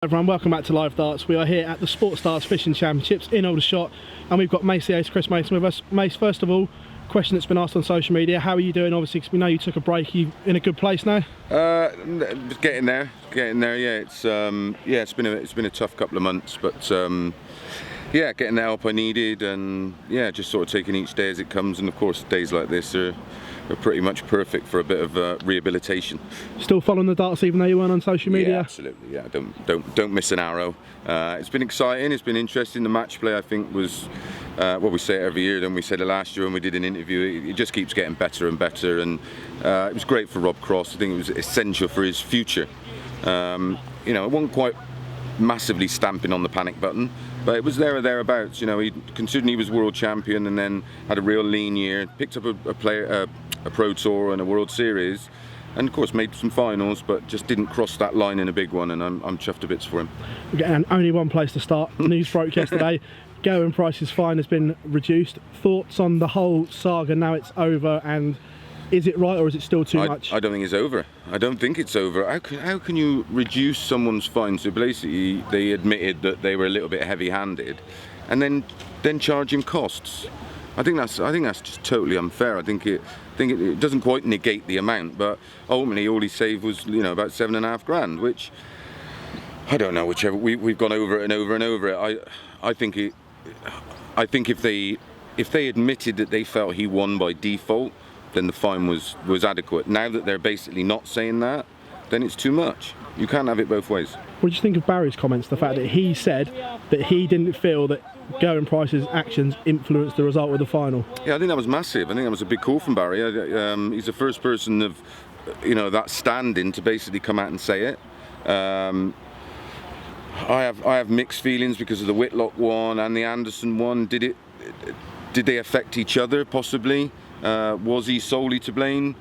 Everyone, welcome back to Live Darts. We are here at the Sports Darts Fishing Championships in Aldershot, and we've got Mace the Ace, Chris Mason with us. Mace, first of all, question that's been asked on social media: how are you doing? Obviously, 'cause we know you took a break. Are you in a good place now? Getting there. Yeah, it's been a tough couple of months, but yeah, getting the help I needed, and yeah, just sort of taking each day as it comes. And of course, days like this are pretty much perfect for a bit of rehabilitation. Still following the darts even though you weren't on social media? Yeah, absolutely. Yeah, don't miss an arrow. It's been exciting. It's been interesting. The match play, I think, was well, we say it every year. Then we said it last year when we did an interview. It just keeps getting better and better, and it was great for Rob Cross. I think it was essential for his future. You know, it wasn't quite massively stamping on the panic button, but it was there or thereabouts. You know, considering he was world champion and then had a real lean year, picked up a Pro Tour and a World Series, and of course made some finals, but just didn't cross that line in a big one, and I'm chuffed to bits for him. And only one place to start. The news broke yesterday. Gerwyn Price's fine has been reduced. Thoughts on the whole saga now it's over, and is it right or is it still too much? I don't think it's over. I don't think it's over. How can you reduce someone's fine? So basically they admitted that they were a little bit heavy-handed, and then charge him costs. I think that's just totally unfair. I think it doesn't quite negate the amount, but ultimately all he saved was, you know, about $7.5 grand, which I don't know. Whichever we've gone over it and over and over it. I think if they admitted that they felt he won by default, then the fine was adequate. Now that they're basically not saying that, then it's too much. You can't have it both ways. What do you think of Barry's comments? The fact that he said that he didn't feel that Gerwyn Price's actions influenced the result of the final. Yeah, I think that was massive. I think that was a big call from Barry. He's the first person of, you know, that standing to basically come out and say it. I have mixed feelings because of the Whitlock one and the Anderson one. Did they affect each other? Possibly. Was he solely to blame?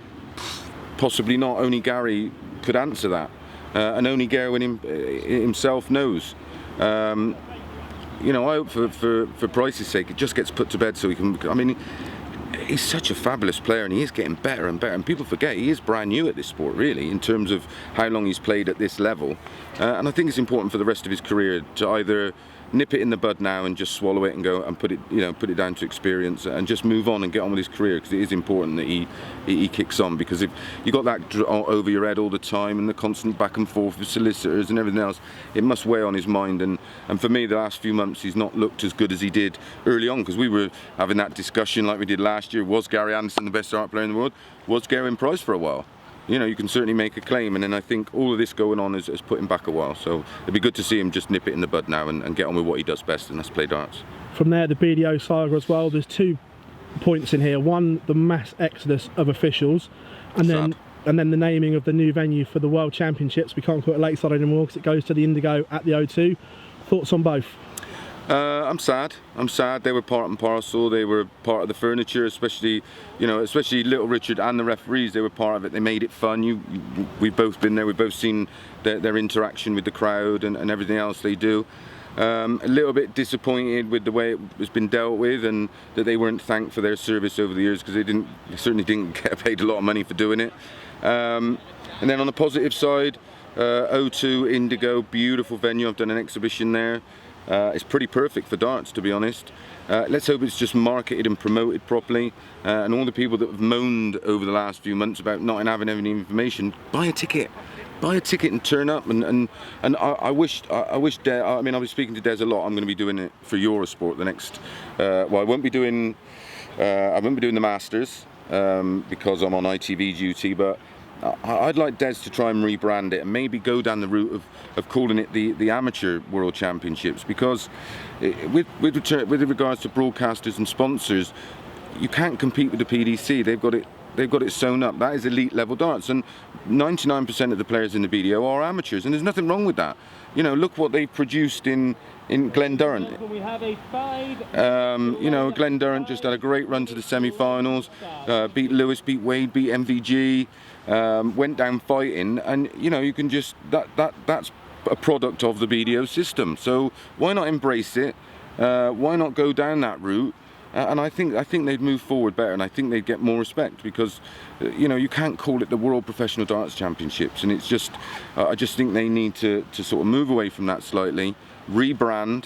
Possibly not. Only Gary could answer that, and only Gerwyn himself knows. You know, I hope for Price's sake it just gets put to bed so he can. I mean, he's such a fabulous player, and he is getting better and better. And people forget he is brand new at this sport, really, in terms of how long he's played at this level. And I think it's important for the rest of his career to either nip it in the bud now and just swallow it and go and put it down to experience and just move on and get on with his career, because it is important that he kicks on, because if you got that over your head all the time and the constant back and forth with solicitors and everything else, it must weigh on his mind. And for me, the last few months he's not looked as good as he did early on, because we were having that discussion like we did last year. Was Gary Anderson the best dart player in the world? Was Gerwyn Price for a while? You know, you can certainly make a claim, and then I think all of this going on has put him back a while. So it'd be good to see him just nip it in the bud now and get on with what he does best, and that's play darts. From there, the BDO saga as well. There's 2 points in here. One, the mass exodus of officials, and then the naming of the new venue for the World Championships. We can't call it Lakeside anymore because it goes to the Indigo at the O2. Thoughts on both? I'm sad. They were part and parcel. They were part of the furniture, especially Little Richard and the referees. They were part of it. They made it fun. We've both been there. We've both seen their interaction with the crowd and everything else they do. A little bit disappointed with the way it has been dealt with, and that they weren't thanked for their service over the years, because they certainly didn't get paid a lot of money for doing it. And then on the positive side, O2 Indigo, beautiful venue. I've done an exhibition there. It's pretty perfect for darts, to be honest. Let's hope it's just marketed and promoted properly, and all the people that have moaned over the last few months about not having any information, buy a ticket and turn up. And I wish Des, I mean, I was speaking to Des a lot. I'm going to be doing it for Eurosport the next. Well, I won't be doing the Masters because I'm on ITV duty, but I'd like Des to try and rebrand it and maybe go down the route of calling it the Amateur World Championships, because with regards to broadcasters and sponsors, you can't compete with the PDC. They've got it sewn up. That is elite level darts, and 99% of the players in the BDO are amateurs, and there's nothing wrong with that. You know, look what they've produced in Glen Durrant. You know, Glen Durrant just had a great run to the semi-finals, beat Lewis, beat Wade, beat MVG, went down fighting, and you know, you can just that's a product of the BDO system. So why not embrace it? Why not go down that route? and I think they'd move forward better, and I think they'd get more respect, because you can't call it the World Professional Darts Championships, and it's just I just think they need to sort of move away from that slightly, rebrand,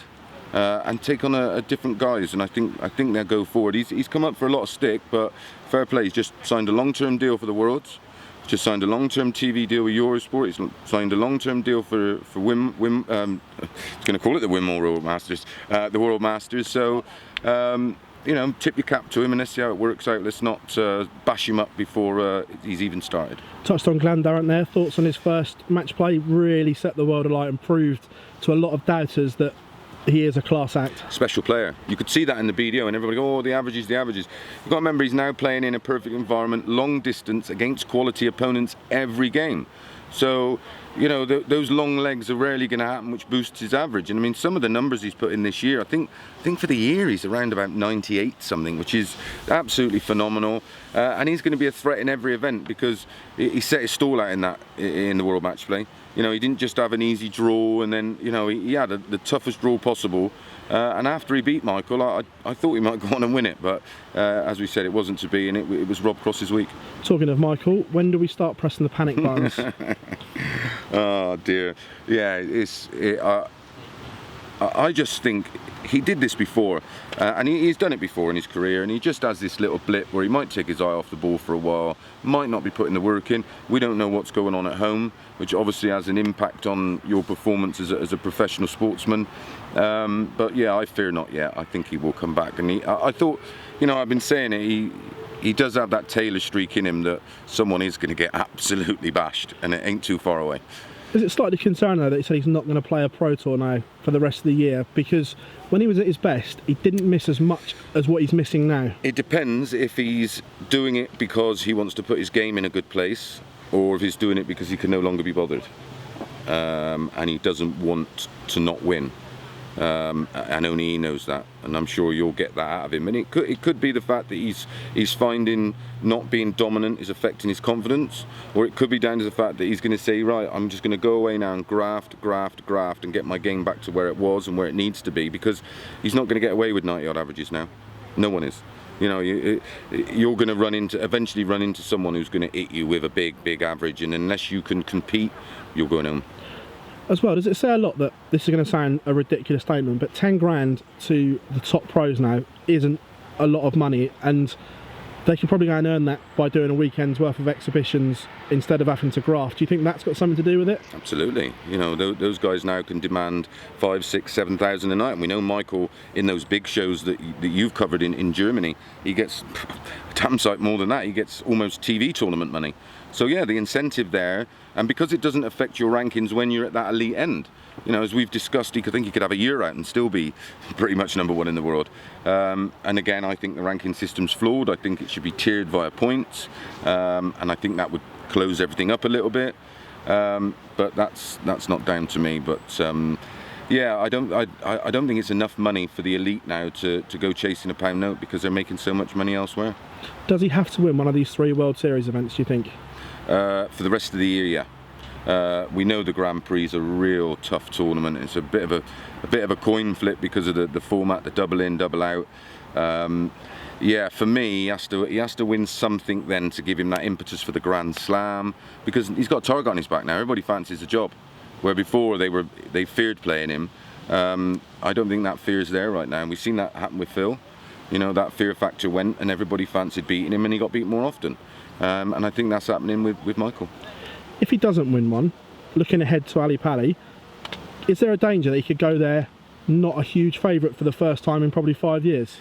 and take on a different guise, and I think they'll go forward. He's come up for a lot of stick, but fair play. He's just signed a long-term deal for the Worlds. Just signed a long-term TV deal with Eurosport. He's signed a long-term deal for Wim. He's going to call it the World Masters, the World Masters. So, tip your cap to him, and let's see how it works out. Let's not bash him up before he's even started. Touched on Glen Durrant there. Thoughts on his first match play? Really set the world alight and proved to a lot of doubters that he is a class act. Special player. You could see that in the BDO, and everybody go, oh, the averages, the averages. You've got to remember, he's now playing in a perfect environment, long distance, against quality opponents every game. So, those long legs are rarely going to happen, which boosts his average. And I mean, some of the numbers he's put in this year, I think for the year he's around about 98 something, which is absolutely phenomenal. And he's going to be a threat in every event, because he set his stall out in the World Matchplay. He didn't just have an easy draw, and then he had the toughest draw possible. And after he beat Michael, I thought he might go on and win it, but as we said, it wasn't to be, and it was Rob Cross's week. Talking of Michael, when do we start pressing the panic buttons? Oh dear, yeah. I just think he did this before, and he's done it before in his career, and he just has this little blip where he might take his eye off the ball for a while, might not be putting the work in. We don't know what's going on at home, which obviously has an impact on your performance as a professional sportsman. But yeah, I fear not yet. I think he will come back, and I thought, I've been saying it, he does have that Taylor streak in him that someone is going to get absolutely bashed, and it ain't too far away. Is it slightly concerning though that he said he's not going to play a Pro Tour now for the rest of the year? Because when he was at his best, he didn't miss as much as what he's missing now. It depends if he's doing it because he wants to put his game in a good place, or if he's doing it because he can no longer be bothered, and he doesn't want to not win. And only he knows that, and I'm sure you'll get that out of him. And it could be the fact that he's finding not being dominant is affecting his confidence, or it could be down to the fact that he's going to say, right, I'm just going to go away now and graft, and get my game back to where it was and where it needs to be, because he's not going to get away with 90 odd averages now. No one is. You're going to eventually run into someone who's going to hit you with a big average, and unless you can compete, you're going home. As well, does it say a lot that, this is going to sound a ridiculous statement, but 10 grand to the top pros now isn't a lot of money, and they could probably go and earn that by doing a weekend's worth of exhibitions instead of having to graft. Do you think that's got something to do with it? Absolutely. Those guys now can demand 5, 6, 7,000 a night, and we know Michael in those big shows that you've covered in Germany, he gets a damn sight more than that. He gets almost TV tournament money. So yeah, the incentive there, and because it doesn't affect your rankings when you're at that elite end. As we've discussed, I think he could have a year out and still be pretty much number one in the world. And again, I think the ranking system's flawed. I think it should be tiered via points, and I think that would close everything up a little bit. But that's not down to me. But yeah, I don't think it's enough money for the elite now to go chasing a pound note, because they're making so much money elsewhere. Does he have to win one of these 3 World Series events, do you think? For the rest of the year, yeah. We know the Grand Prix is a real tough tournament. It's a bit of a coin flip because of the format, the double in, double out. Yeah, for me, he has to win something then to give him that impetus for the Grand Slam, because he's got a target on his back now. Everybody fancies a job, where before they feared playing him. I don't think that fear is there right now, and we've seen that happen with Phil. That fear factor went, and everybody fancied beating him, and he got beat more often. And I think that's happening with Michael. If he doesn't win one, looking ahead to Ali Pali, is there a danger that he could go there not a huge favourite for the first time in probably 5 years?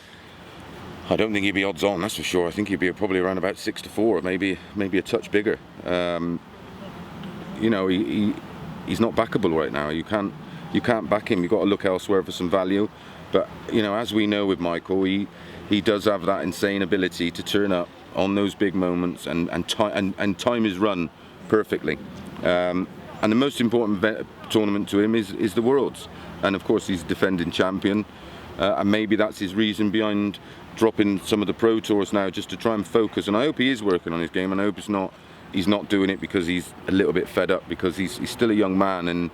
I don't think he'd be odds on, that's for sure. I think he'd be probably around about 6-4, maybe a touch bigger. He's not backable right now. You can't back him. You've got to look elsewhere for some value. But as we know with Michael, he does have that insane ability to turn up on those big moments and time his run perfectly. And the most important tournament to him is the Worlds, and of course he's defending champion, and maybe that's his reason behind dropping some of the Pro Tours now, just to try and focus. And I hope he is working on his game, and I hope it's not he's not doing it because he's a little bit fed up, because he's still a young man, and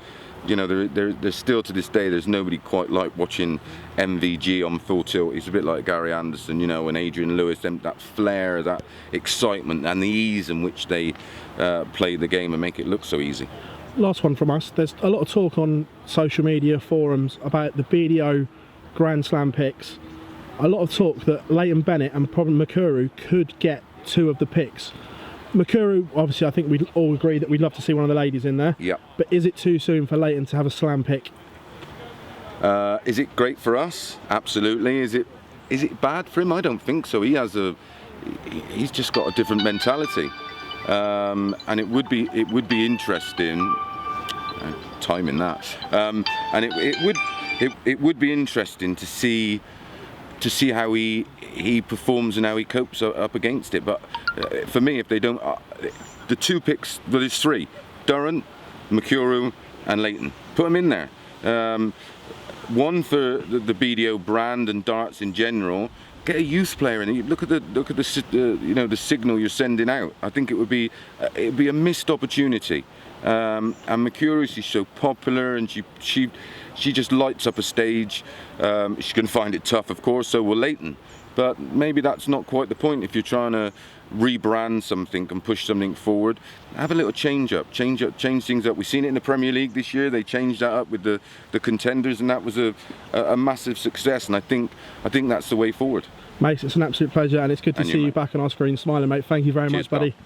you know, there's still to this day, there's nobody quite like watching MVG on Full Tilt. He's a bit like Gary Anderson, you know, and Adrian Lewis, that flair, that excitement, and the ease in which they play the game and make it look so easy. Last one from us. There's a lot of talk on social media forums about the BDO Grand Slam picks. A lot of talk that Leighton Bennett and probably Mikuru could get 2 of the picks. Mikuru, obviously, I think we all agree that we'd love to see one of the ladies in there. Yeah. But is it too soon for Leighton to have a slam pick? Is it great for us? Absolutely. Is it bad for him? I don't think so. He's just got a different mentality, and it would be interesting. Timing that, and it would be interesting to see how he performs and how he copes up against it. But for me, if they don't, the 2 picks, well, there's 3: Durrant, Mikuru, and Leighton. Put them in there. One for the BDO brand and darts in general. Get a youth player in. Look at the you know, the signal you're sending out. I think it'd be a missed opportunity. And Mikuru, she's so popular, and she just lights up a stage. She can find it tough, of course. So will Leighton. But maybe that's not quite the point. If you're trying to rebrand something and push something forward, have a little change things up. We've seen it in the Premier League this year. They changed that up with the contenders, and that was a massive success. And I think that's the way forward. Mate, it's an absolute pleasure, and it's good to see you back on our screen smiling, mate. Thank you very much, buddy. Pal.